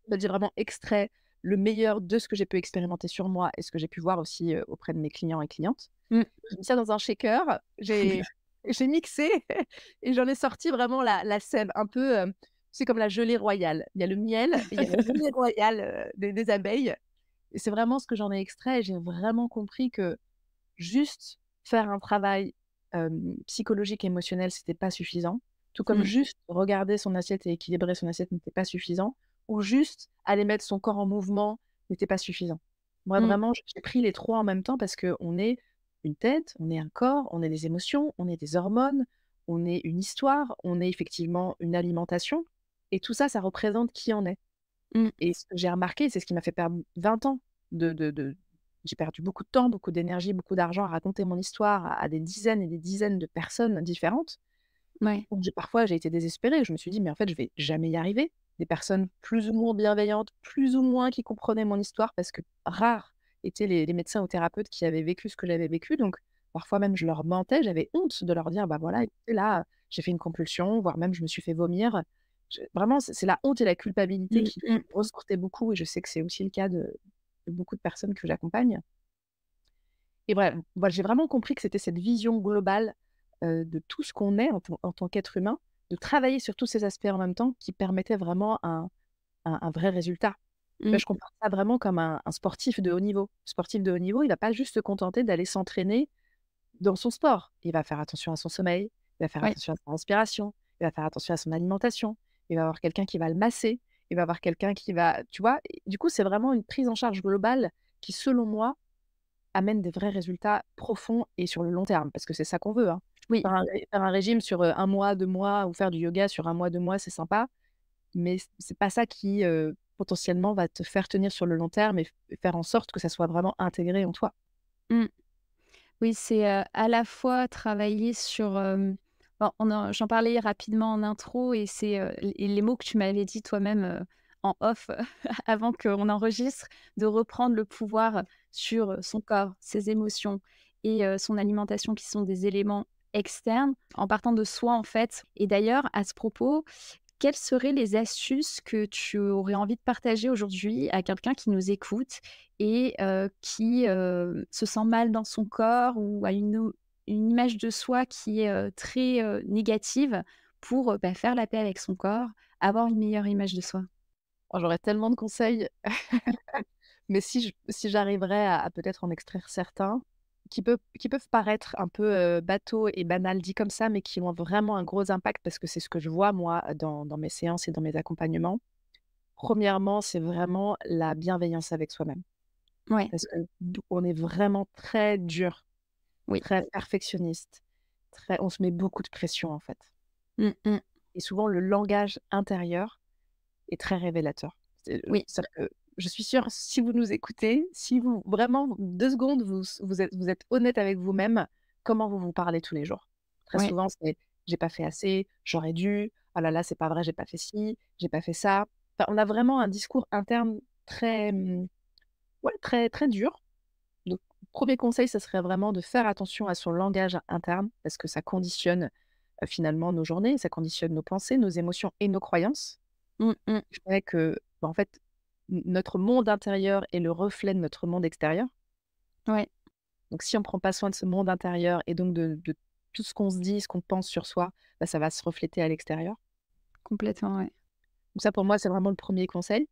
bah, j'ai vraiment extrait le meilleur de ce que j'ai pu expérimenter sur moi et ce que j'ai pu voir aussi, auprès de mes clients et clientes. Mmh. J'ai mis ça dans un shaker, j'ai mixé et j'en ai sorti vraiment la sève un peu, c'est comme la gelée royale. Il y a le miel, il y a la gelée royale, des abeilles et c'est vraiment ce que j'en ai extrait et j'ai vraiment compris que juste faire un travail, psychologique et émotionnel, c'était pas suffisant. Tout comme Mmh. juste regarder son assiette et équilibrer son assiette n'était pas suffisant ou juste aller mettre son corps en mouvement n'était pas suffisant. Moi, Mmh. vraiment, j'ai pris les 3 en même temps parce qu'on est une tête, on est un corps, on est des émotions, on est des hormones, on est une histoire, on est effectivement une alimentation et tout ça, ça représente qui on est. Mmh. Et ce que j'ai remarqué, c'est ce qui m'a fait perdre 20 ans de j'ai perdu beaucoup de temps, beaucoup d'énergie, beaucoup d'argent à raconter mon histoire à des dizaines et des dizaines de personnes différentes. Ouais. Donc j'ai été désespérée. Je me suis dit: «Mais en fait, je vais jamais y arriver». Des personnes plus ou moins bienveillantes, plus ou moins qui comprenaient mon histoire parce que rares étaient les médecins ou thérapeutes qui avaient vécu ce que j'avais vécu. Donc parfois même, je leur mentais, j'avais honte de leur dire: «Bah, voilà, écoutez, là, j'ai fait une compulsion», voire même je me suis fait vomir. Je vraiment, c'est la honte et la culpabilité Mmh. qui Mmh. ressortaient beaucoup et je sais que c'est aussi le cas de beaucoup de personnes que j'accompagne. Et voilà, j'ai vraiment compris que c'était cette vision globale, de tout ce qu'on est en tant qu'être humain, de travailler sur tous ces aspects en même temps qui permettait vraiment un vrai résultat. Tu vois, Mmh. je compare ça vraiment comme un sportif de haut niveau. Sportif de haut niveau, il va pas juste se contenter d'aller s'entraîner dans son sport. Il va faire attention à son sommeil, il va faire Ouais. attention à sa respiration, il va faire attention à son alimentation, il va avoir quelqu'un qui va le masser, il va avoir quelqu'un qui va tu vois? Et du coup, c'est vraiment une prise en charge globale qui, selon moi, amène des vrais résultats profonds et sur le long terme, parce que c'est ça qu'on veut, hein. Oui. Faire un régime sur, 1 mois, 2 mois ou faire du yoga sur 1 mois, 2 mois, c'est sympa, mais c'est pas ça qui, potentiellement va te faire tenir sur le long terme et faire en sorte que ça soit vraiment intégré en toi. Mmh. Oui, c'est, à la fois travailler sur, bon, j'en parlais rapidement en intro et c'est, les mots que tu m'avais dit toi-même, en off avant qu'on enregistre, de reprendre le pouvoir sur, son corps, ses émotions et son alimentation qui sont des éléments externes, en partant de soi, en fait. Et d'ailleurs, à ce propos, quelles seraient les astuces que tu aurais envie de partager aujourd'hui à quelqu'un qui nous écoute et qui, se sent mal dans son corps ou a une image de soi qui est, très, négative pour, bah, faire la paix avec son corps, avoir une meilleure image de soi? Oh, j'aurais tellement de conseils, mais si j'arriverais à peut-être en extraire certains qui peuvent paraître un peu, bateaux et banals dit comme ça, mais qui ont vraiment un gros impact parce que c'est ce que je vois moi dans mes séances et dans mes accompagnements. Premièrement, c'est vraiment la bienveillance avec soi-même. Ouais, Parce que on est vraiment très dur, oui. très perfectionniste, très on se met beaucoup de pression, en fait. Mmh mh. Et souvent le langage intérieur est très révélateur. Oui. C'est-à-dire que je suis sûre, si vous nous écoutez, si vous vraiment 2 secondes, vous êtes honnête avec vous-même, comment vous vous parlez tous les jours? Très Ouais. souvent, c'est: «J'ai pas fait assez, j'aurais dû, oh là là, c'est pas vrai, j'ai pas fait ci, j'ai pas fait ça». Enfin, on a vraiment un discours interne très, ouais, très, très dur. Donc, 1er conseil, ça serait vraiment de faire attention à son langage interne parce que ça conditionne, finalement nos journées, ça conditionne nos pensées, nos émotions et nos croyances. Mmh mh. Je dirais que, bah, en fait, notre monde intérieur est le reflet de notre monde extérieur. Ouais, Donc si on prend pas soin de ce monde intérieur et donc de tout ce qu'on se dit, ce qu'on pense sur soi, bah, ça va se refléter à l'extérieur. complètement, ouais. Donc ça, pour moi, c'est vraiment le 1er conseil.